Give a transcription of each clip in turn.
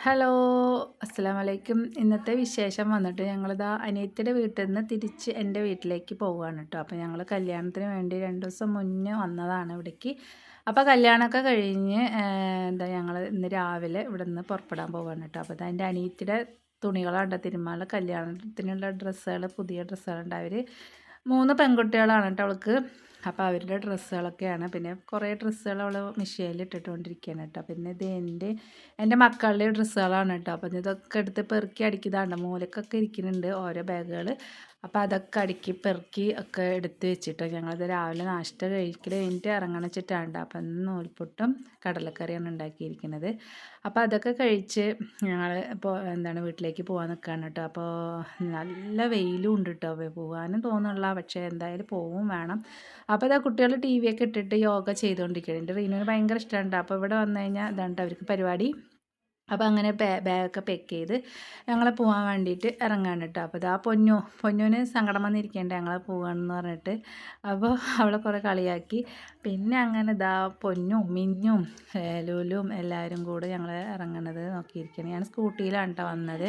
Hello, അസ്സലാമു അലൈക്കും. ഇന്നത്തെ വിശേഷം വന്നിട്ട് ഞങ്ങളിതാ അനിയത്തിയുടെ വീട്ടിൽ നിന്ന് തിരിച്ച് എൻ്റെ വീട്ടിലേക്ക് പോവുകയാണ് കേട്ടോ. അപ്പോൾ ഞങ്ങൾ കല്യാണത്തിന് വേണ്ടി 2 ദിവസം മുന്നേ വന്നതാണ് ഇവിടേക്ക്. അപ്പോൾ കല്യാണമൊക്കെ കഴിഞ്ഞ് ഞങ്ങൾ ഇന്ന് രാവിലെ ഇവിടെ നിന്ന് പുറപ്പെടാൻ പോവുകയാണ് കേട്ടോ. അപ്പോൾ എൻ്റെ അനിയത്തിയുടെ തുണികളാണ് തിരുമാല കല്യാണത്തിനുള്ള ഡ്രസ്സുകൾ, പുതിയ ഡ്രസ്സുകളുണ്ട്. അവർ 3 പെൺകുട്ടികളാണ് കേട്ടോ അവൾക്ക്. അപ്പോൾ അവരുടെ ഡ്രസ്സുകളൊക്കെയാണ്. പിന്നെ കുറേ ഡ്രസ്സുകൾ അവൾ മെഷീനിൽ ഇട്ടിട്ടുകൊണ്ടിരിക്കുകയാണ് കേട്ടോ. പിന്നെ ഇത് എൻ്റെ മക്കളുടെ ഡ്രസ്സുകളാണ് കേട്ടോ. അപ്പോൾ ഇതൊക്കെ എടുത്ത് പെറുക്കി അടുക്കിയതാണ്. മൂലക്കൊക്കെ ഇരിക്കുന്നുണ്ട് ഓരോ ബാഗുകൾ. അപ്പോൾ അതൊക്കെ അടുക്കി പെറുക്കി ഒക്കെ എടുത്ത് വെച്ചിട്ടോ. ഞങ്ങളിത് രാവിലെ നാശ്ത കഴിക്കൽ കഴിഞ്ഞിട്ട് ഇറങ്ങണം വെച്ചിട്ടാണ്. അപ്പം ഇന്ന് നൂൽപുട്ടും കടലക്കറിയാണ് ഉണ്ടാക്കിയിരിക്കുന്നത്. അപ്പോൾ അതൊക്കെ കഴിച്ച് ഞങ്ങൾ ഇപ്പോൾ വീട്ടിലേക്ക് പോകാൻ നിൽക്കുകയാണ് കേട്ടോ. അപ്പോൾ നല്ല വെയിലും ഉണ്ട് കേട്ടോ. പോകാനും തോന്നുന്നില്ല, പക്ഷേ എന്തായാലും പോവും വേണം. അപ്പോൾ ഇതാ കുട്ടികൾ ടി വി ഒക്കെ ഇട്ടിട്ട് യോഗ ചെയ്തുകൊണ്ടിരിക്കുകയാണ്. എൻ്റെ റീനുവിന് ഭയങ്കര ഇഷ്ടമുണ്ട്. അപ്പോൾ ഇവിടെ വന്നു കഴിഞ്ഞാൽ ഇതാണ് അവർക്ക് പരിപാടി. അപ്പോൾ അങ്ങനെ ബാഗൊക്കെ പാക്ക് ചെയ്ത് ഞങ്ങൾ പോകാൻ വേണ്ടിയിട്ട് ഇറങ്ങാണ് കേട്ടോ. അപ്പോൾ ഇതാ പൊന്നുവിന് സങ്കടം വന്നിരിക്കേണ്ട ഞങ്ങൾ പോവുകയാണെന്ന് പറഞ്ഞിട്ട്. അപ്പോൾ അവളെ കുറേ കളിയാക്കി. പിന്നെ അങ്ങനെ ഇതാ പൊന്നും മിന്നും ലുലും എല്ലാവരും കൂടെ ഞങ്ങൾ ഇറങ്ങണത് നോക്കിയിരിക്കുകയാണ്. ഞാൻ സ്കൂട്ടിയിലാണ് കേട്ടോ വന്നത്.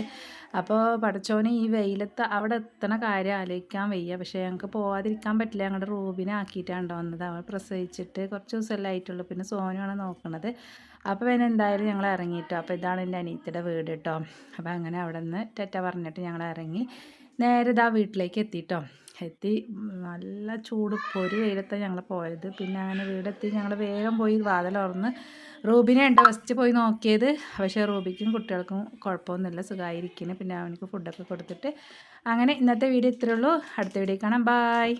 അപ്പോൾ പടച്ചോന് ഈ വെയിലത്ത് അവിടെ എത്തണ കാര്യം ആലോചിക്കാൻ വയ്യ. പക്ഷേ ഞങ്ങൾക്ക് പോകാതിരിക്കാൻ പറ്റില്ല. ഞങ്ങളുടെ റൂബിനെ ആക്കിയിട്ടാണ് വന്നത്. അവൾ പ്രസവിച്ചിട്ട് കുറച്ച് ദിവസമല്ലേ ആയിട്ടുള്ളൂ. പിന്നെ സോനുവാണ് നോക്കുന്നത്. അപ്പോൾ പിന്നെ എന്തായാലും ഞങ്ങൾ ഇറങ്ങിയിട്ടോ. അപ്പോൾ ഇതാണ് എൻ്റെ അനിയത്തിയുടെ വീട് കേട്ടോ. അപ്പോൾ അങ്ങനെ അവിടെ നിന്ന് ടെറ്റ പറഞ്ഞിട്ട് ഞങ്ങൾ ഇറങ്ങി നേരെ ഇതാ വീട്ടിലേക്ക് എത്തിയിട്ടോ. എത്തി നല്ല ചൂട് പൊരി വെയിലത്താണ് ഞങ്ങൾ പോയത്. പിന്നെ അങ്ങനെ വീടെത്തി ഞങ്ങൾ വേഗം പോയി വാതിൽ തുറന്ന് റൂബിനെ ഉണ്ട് ഫസ്റ്റ് പോയി നോക്കിയത്. പക്ഷേ റൂബിക്കും കുട്ടികൾക്കും കുഴപ്പമൊന്നുമില്ല, സുഖമായിരിക്കുന്നു. പിന്നെ അവനക്ക് ഫുഡൊക്കെ കൊടുത്തിട്ട് അങ്ങനെ ഇന്നത്തെ വീഡിയോ ഇത്രയേ ഉള്ളൂ. അടുത്ത വീഡിയോ കാണാം. ബായ്.